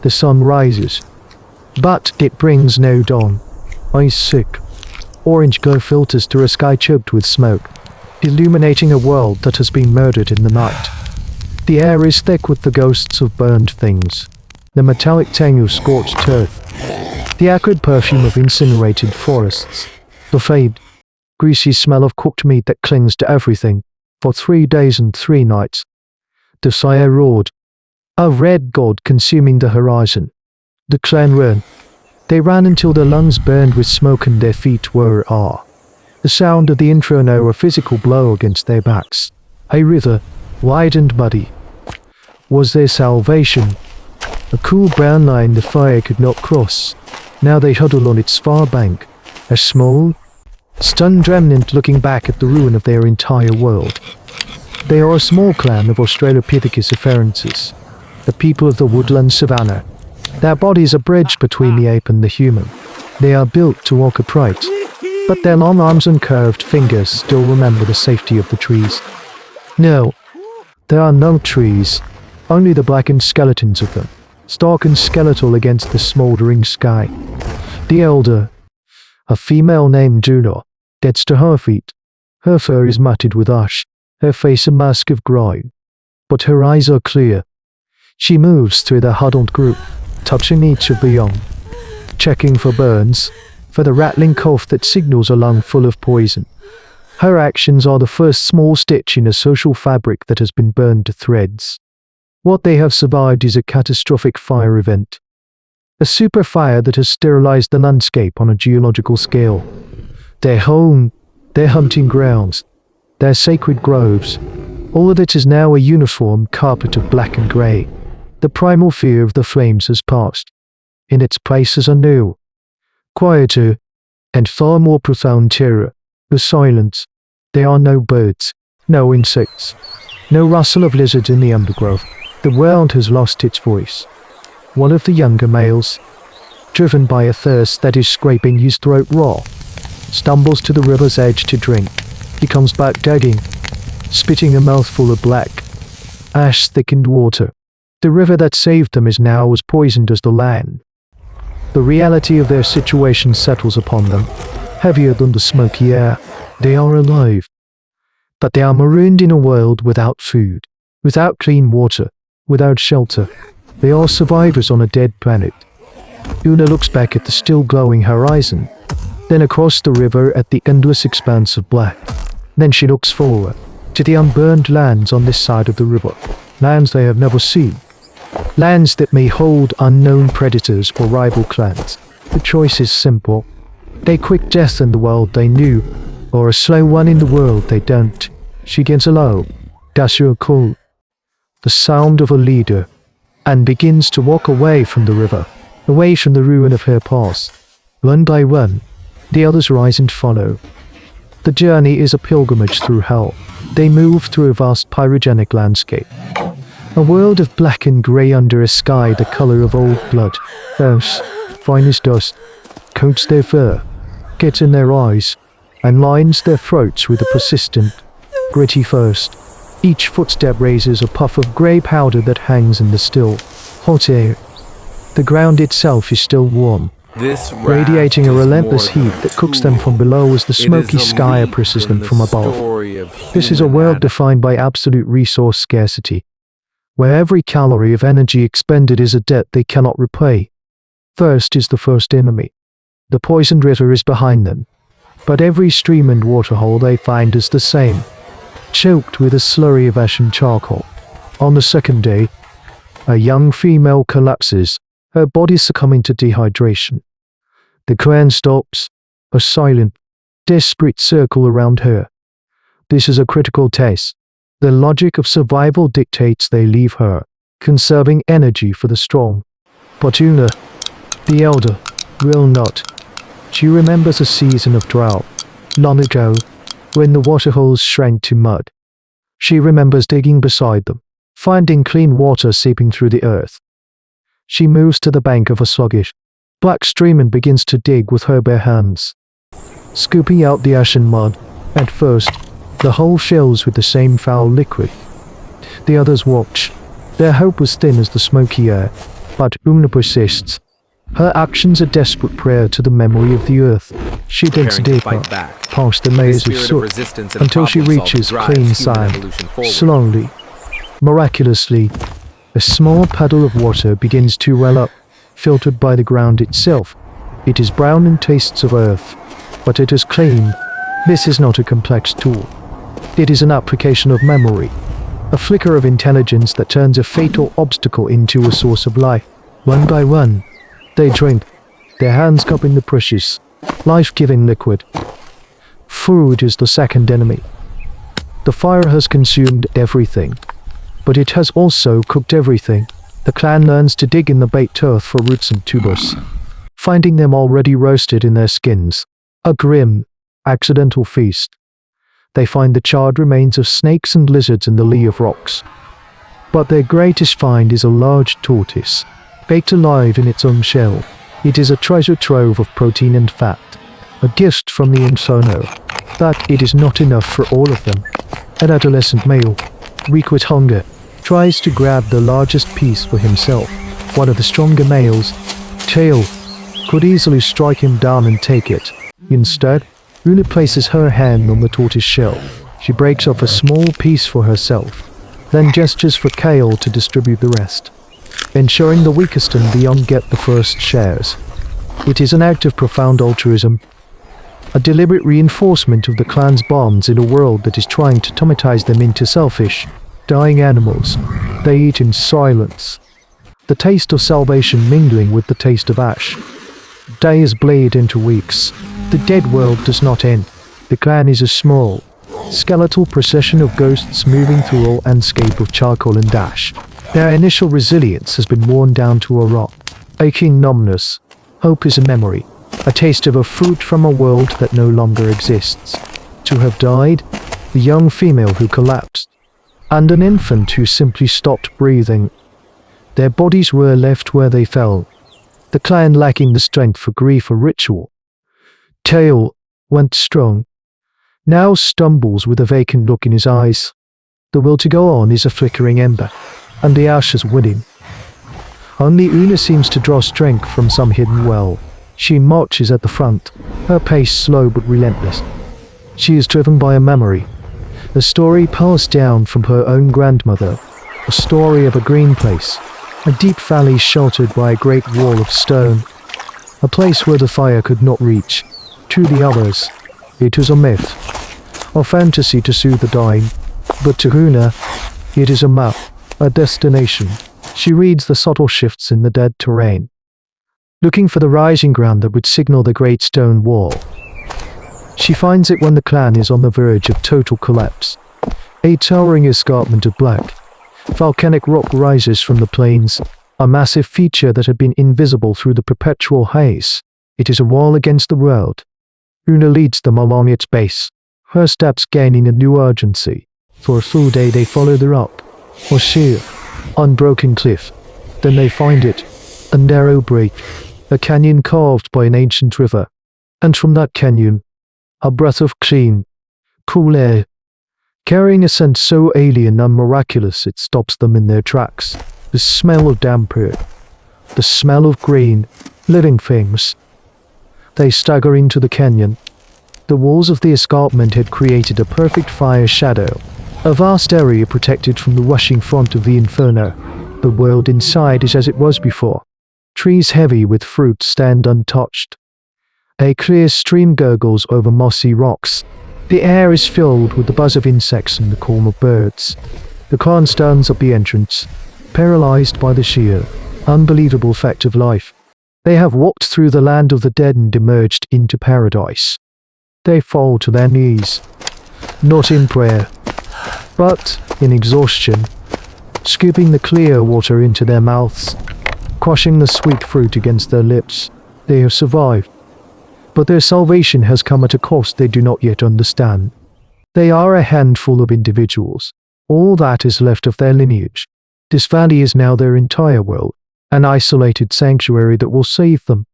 The sun rises, but it brings no dawn. Ice sick. Orange glow filters through a sky choked with smoke, illuminating a world that has been murdered in the night. The air is thick with the ghosts of burned things, the metallic tang of scorched earth, the acrid perfume of incinerated forests, the faint, greasy smell of cooked meat that clings to everything. For 3 days and 3 nights, the fire roared, a red god consuming the horizon. The clan ran. They ran until their lungs burned with smoke and their feet were the sound of the inferno, a physical blow against their backs. A river, wide and muddy, was their salvation. A cool brown line the fire could not cross. Now they huddled on its far bank, a small, stunned remnant looking back at the ruin of their entire world. They are a small clan of Australopithecus afarensis, the people of the woodland savanna. Their bodies are bridged between the ape and the human. They are built to walk upright, but their long arms and curved fingers still remember the safety of the trees. No, there are no trees, only the blackened skeletons of them, stark and skeletal against the smouldering sky. The elder, a female named Juno, gets to her feet. Her fur is matted with ash, her face a mask of grime, but her eyes are clear. She moves through the huddled group, touching each of the young, checking for burns, for the rattling cough that signals a lung full of poison. Her actions are the first small stitch in a social fabric that has been burned to threads. What they have survived is a catastrophic fire event. A super fire that has sterilized the landscape on a geological scale. Their home, their hunting grounds, their sacred groves, all of it is now a uniform carpet of black and grey. The primal fear of the flames has passed. In its place is a new, quieter, and far more profound terror, the silence. There are no birds, no insects, no rustle of lizards in the undergrowth. The world has lost its voice. One of the younger males, driven by a thirst that is scraping his throat raw, stumbles to the river's edge to drink. He comes back gagging, spitting a mouthful of black, ash-thickened water. The river that saved them is now as poisoned as the land. The reality of their situation settles upon them, heavier than the smoky air. They are alive, but they are marooned in a world without food, without clean water, without shelter. They are survivors on a dead planet. Una looks back at the still glowing horizon, then across the river at the endless expanse of black. Then she looks forward to the unburned lands on this side of the river, lands they have never seen, lands that may hold unknown predators or rival clans. The choice is simple. A quick death in the world they knew, or a slow one in the world they don't. She gets a low, dasher call, the sound of a leader, and begins to walk away from the river, away from the ruin of her past. One by one, the others rise and follow. The journey is a pilgrimage through hell. They move through a vast pyrogenic landscape, a world of black and grey under a sky the colour of old blood. Earth's finest dust coats their fur, gets in their eyes, and lines their throats with a persistent, gritty thirst. Each footstep raises a puff of grey powder that hangs in the still, hot air. The ground itself is still warm, radiating a relentless heat that cooks them from below as the smoky sky oppresses them from above. This is a world defined by absolute resource scarcity, where every calorie of energy expended is a debt they cannot repay. Thirst is the first enemy. The poisoned river is behind them, but every stream and waterhole they find is the same, choked with a slurry of ash and charcoal. On the second day, a young female collapses, her body succumbing to dehydration. The clan stops, a silent, desperate circle around her. This is a critical test. The logic of survival dictates they leave her, conserving energy for the strong. But Una, the elder, will not. She remembers a season of drought, long ago, when the waterholes shrank to mud. She remembers digging beside them, finding clean water seeping through the earth. She moves to the bank of a sluggish, black stream and begins to dig with her bare hands, scooping out the ash and mud. At first, the hole fills with the same foul liquid. The others watch. Their hope was thin as the smoky air. But Una persists. Her actions are desperate prayer to the memory of the earth. She digs deeper, past the maze of soot, until she reaches clean sand. Slowly, miraculously, a small puddle of water begins to well up, filtered by the ground itself. It is brown and tastes of earth, but it is clean. This is not a complex tool. It is an application of memory, a flicker of intelligence that turns a fatal obstacle into a source of life. One by one, they drink, their hands cupping the precious, life-giving liquid. Food is the second enemy. The fire has consumed everything, but it has also cooked everything. The clan learns to dig in the baked earth for roots and tubers, finding them already roasted in their skins. A grim, accidental feast. They find the charred remains of snakes and lizards in the lee of rocks. But their greatest find is a large tortoise, baked alive in its own shell. It is a treasure trove of protein and fat, a gift from the inferno. But it is not enough for all of them. An adolescent male, weak with hunger, tries to grab the largest piece for himself. One of the stronger males, Tail, could easily strike him down and take it. Instead, Una places her hand on the tortoise shell. She breaks off a small piece for herself, then gestures for Kale to distribute the rest, ensuring the weakest and the young get the first shares. It is an act of profound altruism, a deliberate reinforcement of the clan's bonds in a world that is trying to automatize them into selfish, dying animals. They eat in silence, the taste of salvation mingling with the taste of ash. Days bleed into weeks. The dead world does not end. The clan is a small, skeletal procession of ghosts moving through a landscape of charcoal and ash. Their initial resilience has been worn down to a rot. Aching numbness. Hope is a memory, a taste of a fruit from a world that no longer exists. To have died, the young female who collapsed, and an infant who simply stopped breathing. Their bodies were left where they fell, the clan lacking the strength for grief or ritual. Tail, once strong, now stumbles with a vacant look in his eyes. The will to go on is a flickering ember, and the ashes winning. Only Una seems to draw strength from some hidden well. She marches at the front, her pace slow but relentless. She is driven by a memory, a story passed down from her own grandmother, a story of a green place, a deep valley sheltered by a great wall of stone, a place where the fire could not reach. To the others, it is a myth, a fantasy to soothe the dying, but to Una, it is a map, a destination. She reads the subtle shifts in the dead terrain, looking for the rising ground that would signal the great stone wall. She finds it when the clan is on the verge of total collapse. A towering escarpment of black, volcanic rock rises from the plains, a massive feature that had been invisible through the perpetual haze. It is a wall against the world. Una leads them along its base, her steps gaining a new urgency. For a full day they follow the rock, or sheer, unbroken cliff. Then they find it, a narrow break, a canyon carved by an ancient river. And from that canyon, a breath of clean, cool air, carrying a scent so alien and miraculous it stops them in their tracks. The smell of damp earth, the smell of green, living things. They stagger into the canyon. The walls of the escarpment had created a perfect fire shadow, a vast area protected from the rushing front of the inferno. The world inside is as it was before. Trees heavy with fruit stand untouched. A clear stream gurgles over mossy rocks. The air is filled with the buzz of insects and the call of birds. The clan stands at the entrance, paralyzed by the sheer, unbelievable fact of life. They have walked through the land of the dead and emerged into paradise. They fall to their knees, not in prayer, but in exhaustion, scooping the clear water into their mouths, crushing the sweet fruit against their lips. They have survived, but their salvation has come at a cost they do not yet understand. They are a handful of individuals, all that is left of their lineage. This valley is now their entire world, an isolated sanctuary that will save them,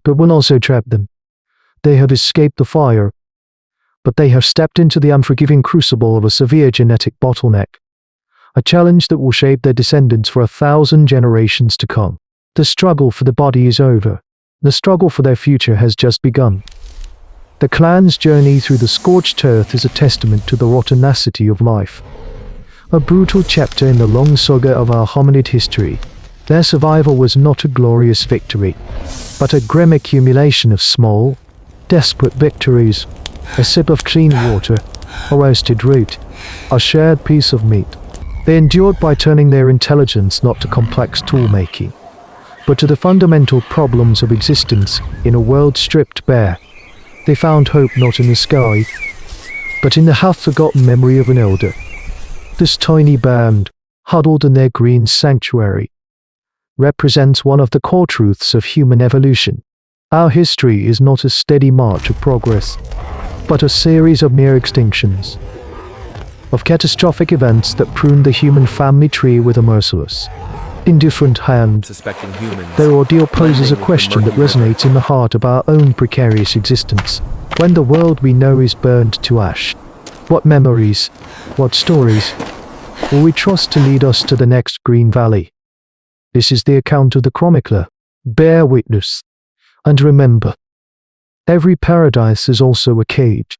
but will also trap them. They have escaped the fire, but they have stepped into the unforgiving crucible of a severe genetic bottleneck, a challenge that will shape their descendants for 1,000 generations to come. The struggle for the body is over. The struggle for their future has just begun. The clan's journey through the scorched earth is a testament to the rottenacity of life. A brutal chapter in the long saga of our hominid history. Their survival was not a glorious victory, but a grim accumulation of small, desperate victories. A sip of clean water, a roasted root, a shared piece of meat. They endured by turning their intelligence not to complex tool-making, but to the fundamental problems of existence in a world stripped bare. They found hope not in the sky, but in the half-forgotten memory of an elder. This tiny band, huddled in their green sanctuary, represents one of the core truths of human evolution. Our history is not a steady march of progress, but a series of near extinctions, of catastrophic events that pruned the human family tree with a merciless, indifferent hand. Their ordeal poses a question that resonates in the heart of our own precarious existence. When the world we know is burned to ash, what memories, what stories, will we trust to lead us to the next green valley? This is the account of the chronicler. Bear witness, and remember, every paradise is also a cage.